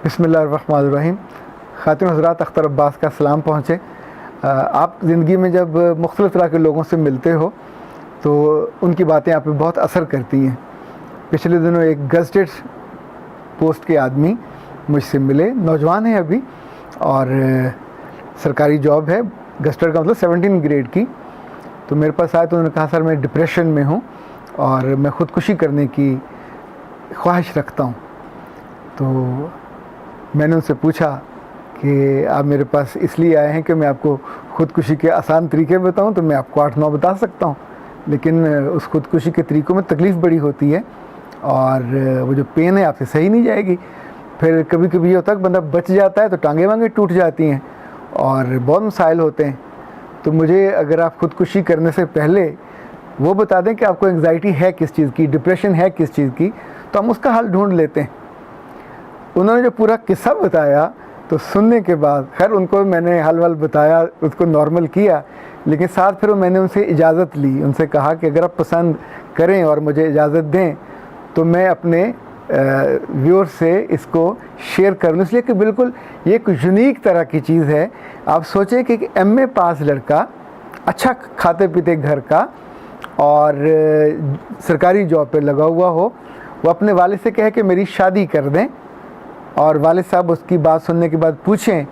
बिस्मिल्लाहिर्रहमानिर्रहीम। ख़ातिन हज़रात, अख्तर अब्बास का सलाम पहुँचे। आप ज़िंदगी में जब मुख्तलिफ़ तरह के लोगों से मिलते हो तो उनकी बातें आप पे बहुत असर करती हैं। पिछले दिनों एक गज़टेड पोस्ट के आदमी मुझसे मिले, नौजवान है अभी और सरकारी जॉब है, गज़टेड का मतलब 17 ग्रेड की। तो मेरे पास आए तो उन्होंने कहा, सर मैं डिप्रेशन में हूँ और मैं ख़ुदकुशी करने की ख्वाहिश रखता हूँ। तो मैंने उनसे पूछा कि आप मेरे पास इसलिए आए हैं कि मैं आपको ख़ुदकुशी के आसान तरीके बताऊं, तो मैं आपको 8-9 बता सकता हूं, लेकिन उस ख़ुदकुशी के तरीक़ों में तकलीफ़ बड़ी होती है और वो जो पेन है आपसे सही नहीं जाएगी। फिर कभी कभी ये होता है कि बंदा बच जाता है तो टांगें वांगें टूट जाती हैं और बहुत मसाइल होते हैं। तो मुझे अगर आप ख़ुदकुशी करने से पहले वो बता दें कि आपको एंग्जाइटी है किस चीज़ की, डिप्रेशन है किस चीज़ की, तो हम उसका हल ढूँढ लेते हैं। उन्होंने जो पूरा किस्सा बताया तो सुनने के बाद खैर उनको मैंने हल वल बताया, उसको नॉर्मल किया, लेकिन साथ फिर मैंने उनसे इजाज़त ली। उनसे कहा कि अगर आप पसंद करें और मुझे इजाज़त दें तो मैं अपने व्यूअर से इसको शेयर कर लूँ, इसलिए कि बिल्कुल ये एक यूनिक तरह की चीज़ है। आप सोचें कि एक MA पास लड़का, अच्छा खाते पीते घर का और सरकारी जॉब पे लगा हुआ हो, वो अपने वालिद से कहे कि मेरी शादी कर दें और वालिद साहब उसकी बात सुनने के बाद पूछें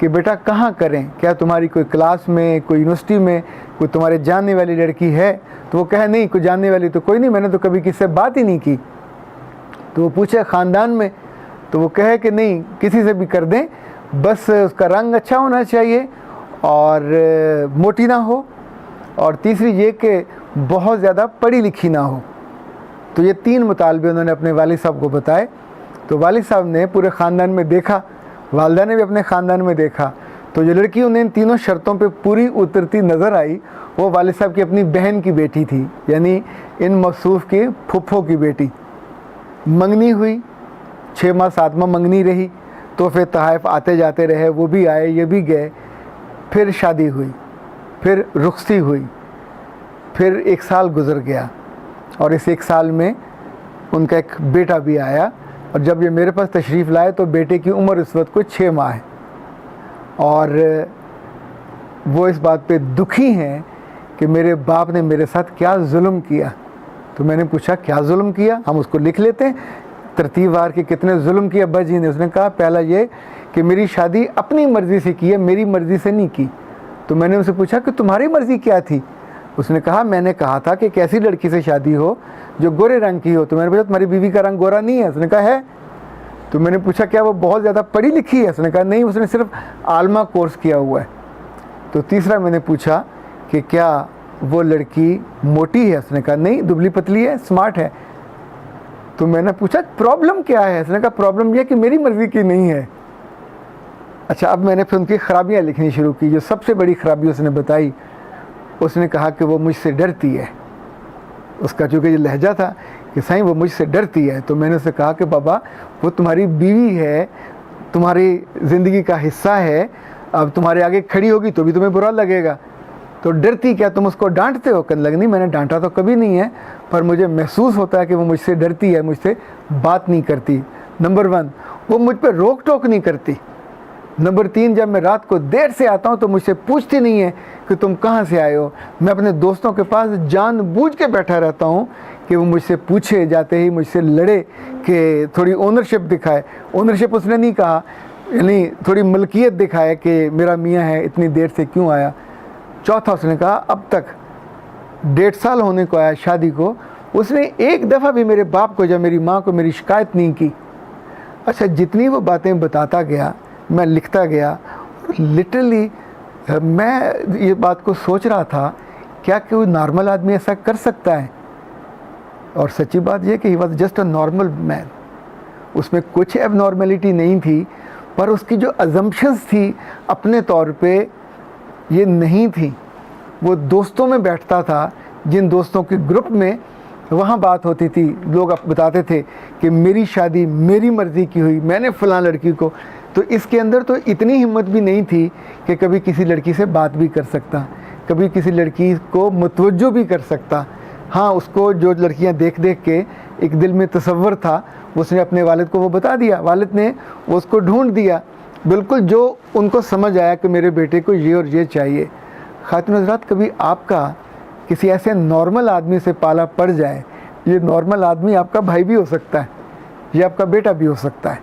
कि बेटा कहाँ करें, क्या तुम्हारी कोई क्लास में, कोई यूनिवर्सिटी में कोई तुम्हारे जानने वाली लड़की है? तो वो कहे नहीं, कोई जानने वाली तो कोई नहीं, मैंने तो कभी किसी से बात ही नहीं की। तो वो पूछे ख़ानदान में, तो वो कहे कि नहीं, किसी से भी कर दें, बस उसका रंग अच्छा होना चाहिए और मोटी ना हो, और तीसरी ये कि बहुत ज़्यादा पढ़ी लिखी ना हो। तो ये 3 मुतालबे उन्होंने अपने वालिद साहब को बताए। तो वालिद साहब ने पूरे ख़ानदान में देखा, वालिदा ने भी अपने ख़ानदान में देखा, तो जो लड़की उन्हें इन तीनों शर्तों पे पूरी उतरती नज़र आई वो वालिद साहब की अपनी बहन की बेटी थी, यानी इन मौसूफ़ की फुफ्फो की बेटी। मंगनी हुई, 6 माह 7 माह मंगनी रही, तो फिर तहाइफ आते जाते रहे, वो भी आए ये भी गए। फिर शादी हुई, फिर रुखसती हुई, फिर 1 साल गुज़र गया और इस 1 साल में उनका एक बेटा भी आया। और जब ये मेरे पास तशरीफ़ लाए तो बेटे की उम्र इस वक्त कोई 6 माह है और वो इस बात पे दुखी हैं कि मेरे बाप ने मेरे साथ क्या जुल्म किया। तो मैंने पूछा क्या जुल्म किया, हम उसको लिख लेते हैं तरतीबवार के कितने जुल्म किया अब्बा जी ने। उसने कहा पहला ये कि मेरी शादी अपनी मर्ज़ी से की है, मेरी मर्ज़ी से नहीं की। तो मैंने उनसे पूछा कि तुम्हारी मर्ज़ी क्या थी? उसने कहा मैंने कहा था कि कैसी लड़की से शादी हो जो गोरे रंग की हो। तो मैंने पूछा तुम्हारी बीवी का रंग गोरा नहीं है? उसने कहा है। तो मैंने पूछा क्या वो बहुत ज़्यादा पढ़ी लिखी है? उसने कहा नहीं, उसने सिर्फ आलमा कोर्स किया हुआ है। तो तीसरा मैंने पूछा कि क्या वो लड़की मोटी है? उसने कहा नहीं, दुबली पतली है, स्मार्ट है। तो मैंने पूछा प्रॉब्लम क्या है? उसने कहा प्रॉब्लम यह कि मेरी मर्ज़ी की नहीं है। अच्छा, अब मैंने फिर उनकी ख़राबियाँ लिखनी शुरू की। जो सबसे बड़ी ख़राबी उसने बताई, उसने कहा कि वो मुझसे डरती है। उसका चूँकि ये लहजा था कि साईं वो मुझसे डरती है। तो मैंने उसे कहा कि बाबा वो तुम्हारी बीवी है, तुम्हारी ज़िंदगी का हिस्सा है, अब तुम्हारे आगे खड़ी होगी तो भी तुम्हें बुरा लगेगा, तो डरती क्या, तुम उसको डांटते हो? कहने लगी नहीं, मैंने डांटा तो कभी नहीं है, पर मुझे महसूस होता है कि वो मुझसे डरती है, मुझसे बात नहीं करती। नंबर 1, वो मुझ पर रोक टोक नहीं करती। नंबर 3, जब मैं रात को देर से आता हूँ तो मुझसे पूछती नहीं है कि तुम कहाँ से आए हो। मैं अपने दोस्तों के पास जानबूझ के बैठा रहता हूँ कि वो मुझसे पूछे, जाते ही मुझसे लड़े कि थोड़ी ओनरशिप दिखाए। ओनरशिप उसने नहीं कहा, यानी थोड़ी मलकियत दिखाए कि मेरा मियाँ है, इतनी देर से क्यों आया। चौथा, उसने कहा अब तक 1.5 साल होने को आया शादी को, उसने एक दफ़ा भी मेरे बाप को या मेरी माँ को मेरी शिकायत नहीं की। अच्छा, जितनी वो बातें बताता गया मैं लिखता गया। लिटरली मैं ये बात को सोच रहा था क्या कोई नॉर्मल आदमी ऐसा कर सकता है? और सच्ची बात यह कि he was just a normal man. उसमें कुछ एबनॉर्मेलिटी नहीं थी, पर उसकी जो अजम्पशंस थी अपने तौर पे ये नहीं थी। वो दोस्तों में बैठता था, जिन दोस्तों के ग्रुप में वहाँ बात होती थी, लोग बताते थे कि मेरी शादी मेरी मर्ज़ी की हुई, मैंने फ़लाँ लड़की को। तो इसके अंदर तो इतनी हिम्मत भी नहीं थी कि कभी किसी लड़की से बात भी कर सकता, कभी किसी लड़की को मुतवज्जो भी कर सकता। हाँ, उसको जो लड़कियां देख देख के एक दिल में तसव्वुर था उसने अपने वालिद को वो बता दिया, वालिद ने उसको ढूंढ दिया, बिल्कुल जो उनको समझ आया कि मेरे बेटे को ये और ये चाहिए। खातिन हज़रात, कभी आपका किसी ऐसे नॉर्मल आदमी से पाला पड़ जाए, ये नॉर्मल आदमी आपका भाई भी हो सकता है, ये आपका बेटा भी हो सकता है,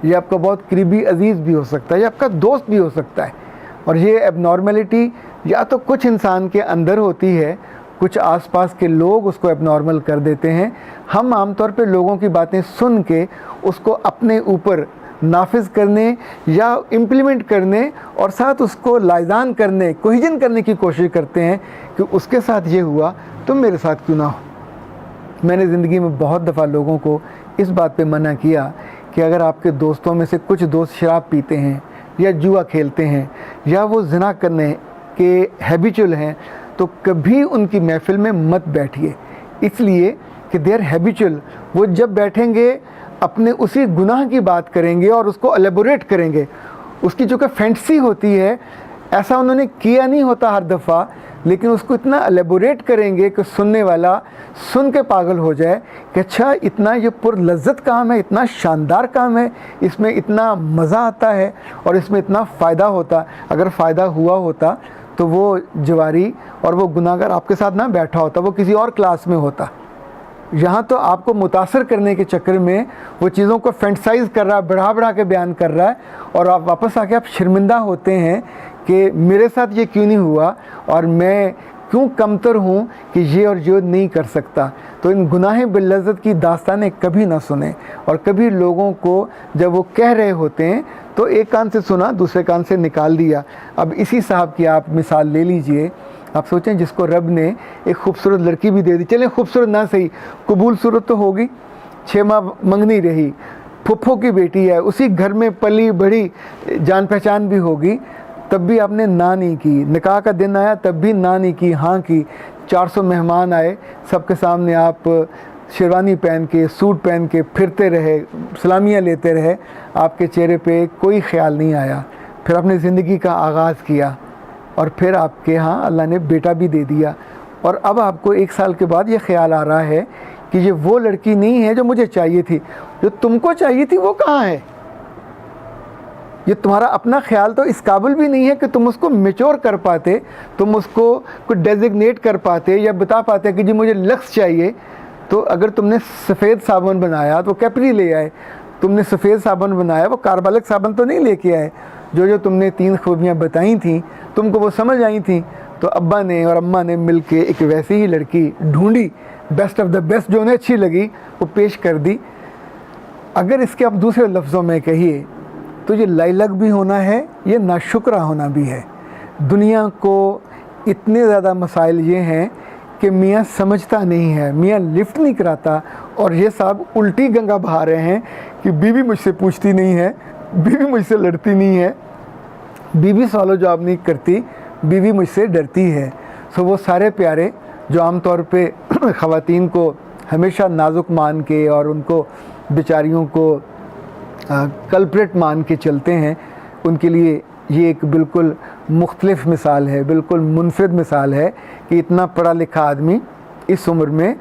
ये आपका बहुत करीबी अजीज़ भी हो सकता है, ये आपका दोस्त भी हो सकता है। और ये एबनॉर्मलिटी या तो कुछ इंसान के अंदर होती है, कुछ आसपास के लोग उसको एबनॉर्मल कर देते हैं। हम आमतौर पे लोगों की बातें सुन के उसको अपने ऊपर नाफिज करने या इम्प्लीमेंट करने और साथ उसको लाइजान करने, कोहिजन करने की कोशिश करते हैं कि उसके साथ ये हुआ तो मेरे साथ क्यों ना हो। मैंने ज़िंदगी में बहुत दफ़ा लोगों को इस बात पे मना किया कि अगर आपके दोस्तों में से कुछ दोस्त शराब पीते हैं या जुआ खेलते हैं या वो ज़िना करने के हैबिचुअल हैं, तो कभी उनकी महफ़िल में मत बैठिए, इसलिए कि देयर हैबिचुअल, वो जब बैठेंगे अपने उसी गुनाह की बात करेंगे और उसको एलेबोरेट करेंगे। उसकी जो कि फैंटेसी होती है, ऐसा उन्होंने किया नहीं होता हर दफ़ा, लेकिन उसको इतना एलेबोरेट करेंगे कि सुनने वाला सुन के पागल हो जाए कि अच्छा इतना ये पुरलज़्ज़त काम है, इतना शानदार काम है, इसमें इतना मज़ा आता है और इसमें इतना फ़ायदा होता। अगर फ़ायदा हुआ होता तो वो जवारी और वो गुनाहगार आपके साथ ना बैठा होता, वो किसी और क्लास में होता। यहाँ तो आपको मुतासर करने के चक्कर में वो चीज़ों को फैंटसाइज़ कर रहा है, बढ़ा बढ़ा के बयान कर रहा है, और आप वापस आके आप शर्मिंदा होते हैं कि मेरे साथ ये क्यों नहीं हुआ और मैं क्यों कमतर हूँ कि ये और ये नहीं कर सकता। तो इन गुनाह बिल्लज़्ज़त की दास्तानें कभी ना सुने, और कभी लोगों को जब वो कह रहे होते हैं तो एक कान से सुना, दूसरे कान से निकाल दिया। अब इसी साहब की आप मिसाल ले लीजिए। आप सोचें, जिसको रब ने एक खूबसूरत लड़की भी दे दी, चलें खूबसूरत ना सही, कबूल सूरत तो होगी, 6 माह मंगनी रही, फुफ्फो की बेटी है, उसी घर में पली बड़ी, जान पहचान भी होगी, तब भी आपने ना नहीं की। निकाह का दिन आया तब भी ना नहीं की, हाँ की। 400 मेहमान आए, सबके सामने आप शेरवानी पहन के, सूट पहन के फिरते रहे, सलामियाँ लेते रहे, आपके चेहरे पे कोई ख्याल नहीं आया। फिर आपने ज़िंदगी का आगाज़ किया और फिर आपके यहाँ अल्लाह ने बेटा भी दे दिया, और अब आपको 1 साल के बाद ये ख्याल आ रहा है कि ये वो लड़की नहीं है जो मुझे चाहिए थी, जो तुमको चाहिए थी वो कहाँ है। ये तुम्हारा अपना ख्याल तो इस काबिल भी नहीं है कि तुम उसको मैच्योर कर पाते, तुम उसको कुछ डेजिग्नेट कर पाते या बता पाते कि जी मुझे लक्ष्य चाहिए। तो अगर तुमने सफ़ेद साबुन बनाया तो कैपरी ले आए, तुमने सफ़ेद साबुन बनाया वो कार्बलिक साबुन तो नहीं लेके आए। जो जो तुमने 3 खूबियाँ बताई थी, तुमको वो समझ आई थी, तो अब्बा ने और अम्मा ने मिल के एक वैसी ही लड़की ढूंढी, बेस्ट ऑफ द बेस्ट, जो उन्हें अच्छी लगी वो पेश कर दी। अगर इसके आप दूसरे लफ्ज़ों में कहिए तो ये लाइलक भी होना है, ये नाशुक्रा होना भी है। दुनिया को इतने ज़्यादा मसाइल ये हैं कि मियाँ समझता नहीं है, मियाँ लिफ्ट नहीं कराता, और ये साहब उल्टी गंगा बहा रहे हैं कि बीवी मुझसे पूछती नहीं है, बीवी मुझसे लड़ती नहीं है, बीवी सवालों जवाब नहीं करती, बीवी मुझसे डरती है। सो वो सारे प्यारे जो आमतौर पे ख़वातीन को हमेशा नाजुक मान के और उनको बेचारियों को कल्प्रेट मान के चलते हैं, उनके लिए ये एक बिल्कुल मुख्तलिफ मिसाल है, बिल्कुल मुनफरिद मिसाल है कि इतना पढ़ा लिखा आदमी इस उम्र में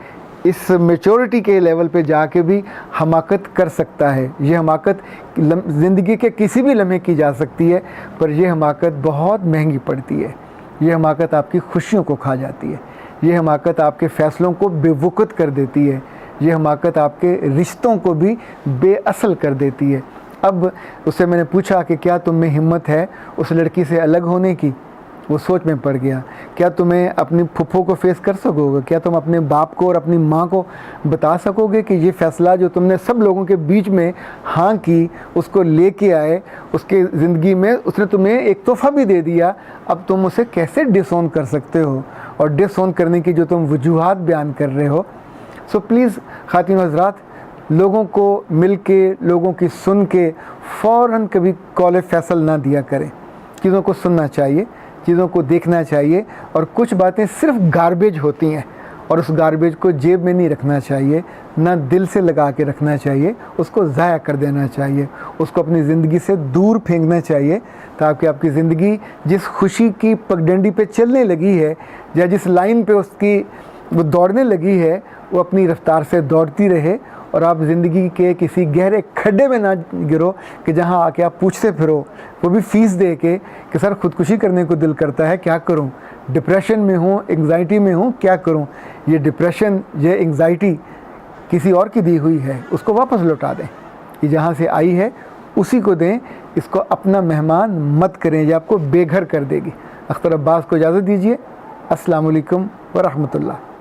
इस मेचोरिटी के लेवल पे जाके भी हमाकत कर सकता है। ये हमाकत ज़िंदगी के किसी भी लम्हे की जा सकती है, पर यह हमाकत बहुत महंगी पड़ती है। ये हमाकत आपकी खुशियों को खा जाती है, ये हमाकत आपके फ़ैसलों को बेवकूफ़ कर देती है, ये हमाकत आपके रिश्तों को भी बेअसल कर देती है। अब उससे मैंने पूछा कि क्या तुम में हिम्मत है उस लड़की से अलग होने की। वो सोच में पड़ गया, क्या तुम्हें अपनी फुफ्फो को फेस कर सकोगे, क्या तुम अपने बाप को और अपनी माँ को बता सकोगे कि ये फ़ैसला जो तुमने सब लोगों के बीच में हाँ की, उसको लेके आए, उसके ज़िंदगी में उसने तुम्हें एक तोहफ़ा भी दे दिया, अब तुम उसे कैसे डिसोन कर सकते हो, और डिसोन करने की जो तुम वजूहात बयान कर रहे हो। सो प्लीज़ ख़ातिन हज़रात, लोगों को मिल के, लोगों की सुन के फ़ौरन कभी कॉल फ़ैसल ना दिया करें। चीज़ों को सुनना चाहिए, चीज़ों को देखना चाहिए, और कुछ बातें सिर्फ गार्बेज होती हैं और उस गार्बेज को जेब में नहीं रखना चाहिए, ना दिल से लगा के रखना चाहिए, उसको ज़ाया कर देना चाहिए, उसको अपनी ज़िंदगी से दूर फेंकना चाहिए, ताकि आपकी ज़िंदगी जिस खुशी की पगडंडी पे चलने लगी है या जिस लाइन पे उसकी वो दौड़ने लगी है, वो अपनी रफ्तार से दौड़ती रहे और आप ज़िंदगी के किसी गहरे खड्डे में ना गिरो कि जहां आके आप पूछते फिरो, वो भी फ़ीस दे के कि सर ख़ुदकुशी करने को दिल करता है, क्या करूं, डिप्रेशन में हूं, एंग्जाइटी में हूं, क्या करूं। ये डिप्रेशन, ये एंग्जाइटी किसी और की दी हुई है, उसको वापस लौटा दें। कि जहाँ से आई है उसी को दें, इसको अपना मेहमान मत करें, ये आपको बेघर कर देगी। अख्तर अब्बास को इजाज़त दीजिए। अस्सलामु अलैकुम व रहमतुल्लाह।